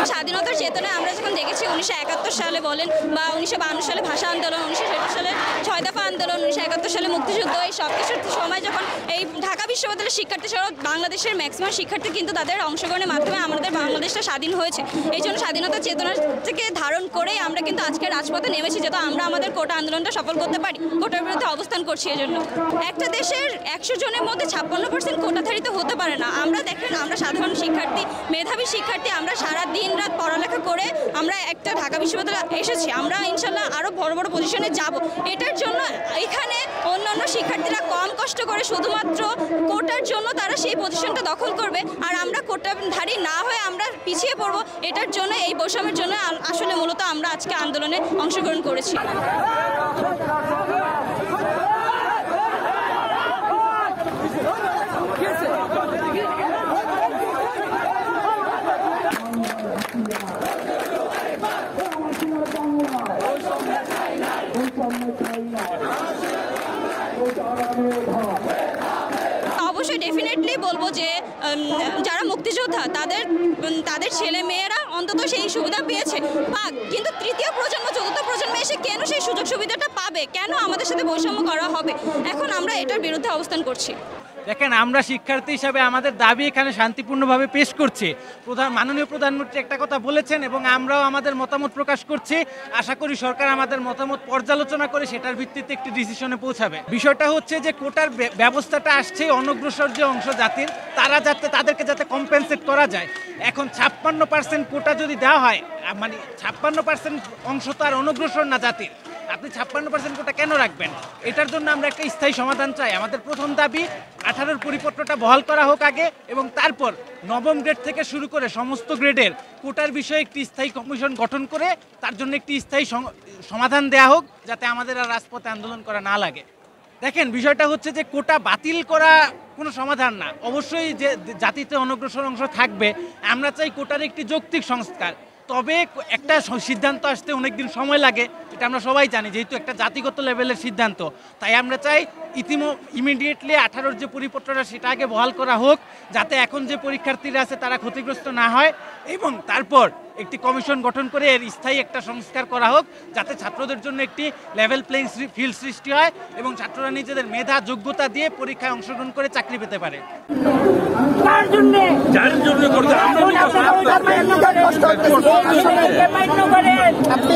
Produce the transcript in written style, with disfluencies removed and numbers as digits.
স্বাধীনতার চেতনায় আমরা যখন দেখেছি 1971 সালে বলেন বা 1952 সালে ভাষা আন্দোলন, 1970 সালে 6 দফা আন্দোলন, 1971 সালে মুক্তিযুদ্ধ, এই সব কিছুর সময় যখন এই ঢাকা বিশ্ববিদ্যালয়ের শিক্ষার্থী সহ বাংলাদেশের ম্যাক্সিমাম শিক্ষার্থী কিন্তু তাদের অংশগ্রহণের মাধ্যমে আমাদের বাংলাদেশটা স্বাধীন হয়েছে। এই জন্য স্বাধীনতার চেতনা থেকে ধারণ করেই আমরা কিন্তু আজকে রাজপথে নেমেছি, যাতে আমরা আমাদের কোটা আন্দোলনটা সফল করতে পারি। কোটার বিরুদ্ধে অবস্থান করছি। এই জন্য একটা দেশের 100 জনের মধ্যে 56% কোটাধারিত হতে পারে না। আমরা দেখেন, আমরা সাধারণ শিক্ষার্থী, মেধাবী শিক্ষার্থী, আমরা সারা দিন রাত পড়ালেখা করে আমরা একটা ঢাকা বিশ্ববিদ্যালয়ে এসেছি। আমরা ইনশাল্লাহ আরও বড় বড় পজিশনে যাব। এটার জন্য এখানে অন্যান্য শিক্ষার্থীরা কম কষ্ট করে শুধুমাত্র কোটার জন্য তারা সেই পজিশনটা দখল করবে, আর আমরা কোটাধারী না হয়ে আমরা পিছিয়ে পড়বো। এটার জন্য, এই বৈষম্যের জন্য আসলে মূলত আমরা আজকে আন্দোলনে অংশগ্রহণ করেছি। অবশ্যই ডেফিনেটলি বলবো যে যারা মুক্তিযোদ্ধা তাদের ছেলে মেয়েরা অন্তত সেই সুবিধা পেয়েছে, পাক, কিন্তু তৃতীয় প্রজন্ম, চতুর্থ প্রজন্ম এসে কেন সেই সুযোগ সুবিধাটা পাবে? কেন আমাদের সাথে বৈষম্য করা হবে? এখন আমরা এটার বিরুদ্ধে অবস্থান করছি। দেখেন, আমরা শিক্ষার্থী হিসাবে আমাদের দাবি এখানে শান্তিপূর্ণভাবে পেশ করছি। মাননীয় প্রধানমন্ত্রী একটা কথা বলেছেন এবং আমরাও আমাদের মতামত প্রকাশ করছি। আশা করি সরকার আমাদের মতামত পর্যালোচনা করে সেটার ভিত্তিতে একটি ডিসিশনে পৌঁছাবে। বিষয়টা হচ্ছে যে কোটার ব্যবস্থাটা আসছে অনগ্রসর যে অংশ জাতির, তাদেরকে যাতে কম্পেনসেট করা যায়। এখন 56% কোটা যদি দেওয়া হয়, মানে 56% অংশ তো আর অনগ্রসর না জাতির, আপনি 56% কোটা কেন রাখবেন? এটার জন্য আমরা একটা স্থায়ী সমাধান চাই। আমাদের প্রথম দাবি 18-র পরিপত্রটা বহাল করা হোক আগে, এবং তারপর নবম গ্রেড থেকে শুরু করে সমস্ত গ্রেডের কোটার বিষয়ে একটি স্থায়ী কমিশন গঠন করে তার জন্য একটি স্থায়ী সমাধান দেয়া হোক, যাতে আমাদের আর রাজপথে আন্দোলন করা না লাগে। দেখেন, বিষয়টা হচ্ছে যে কোটা বাতিল করা কোনো সমাধান না। অবশ্যই যে জাতিতে অনগ্রসর অংশ থাকবে, আমরা চাই কোটার একটি যৌক্তিক সংস্কার। তবে একটা সিদ্ধান্ত আসতে অনেক দিন সময় লাগে, এটা আমরা সবাই জানি, যেহেতু একটা জাতিগত লেভেলের সিদ্ধান্ত। তাই আমরা চাই ইমিডিয়েটলি 18-র যে পরিপত্রটা সেটা আগে বহাল করা হোক, যাতে এখন যে পরীক্ষার্থীরা আছে তারা ক্ষতিগ্রস্ত না হয়, এবং তারপর একটি কমিশন গঠন করে এর স্থায়ী একটা সংস্কার করা হোক, যাতে ছাত্রদের জন্য একটি লেভেল প্লেইং ফিল্ড সৃষ্টি হয় এবং ছাত্ররা নিজেদের মেধা যোগ্যতা দিয়ে পরীক্ষায় অংশগ্রহণ করে চাকরি পেতে পারে। আপনি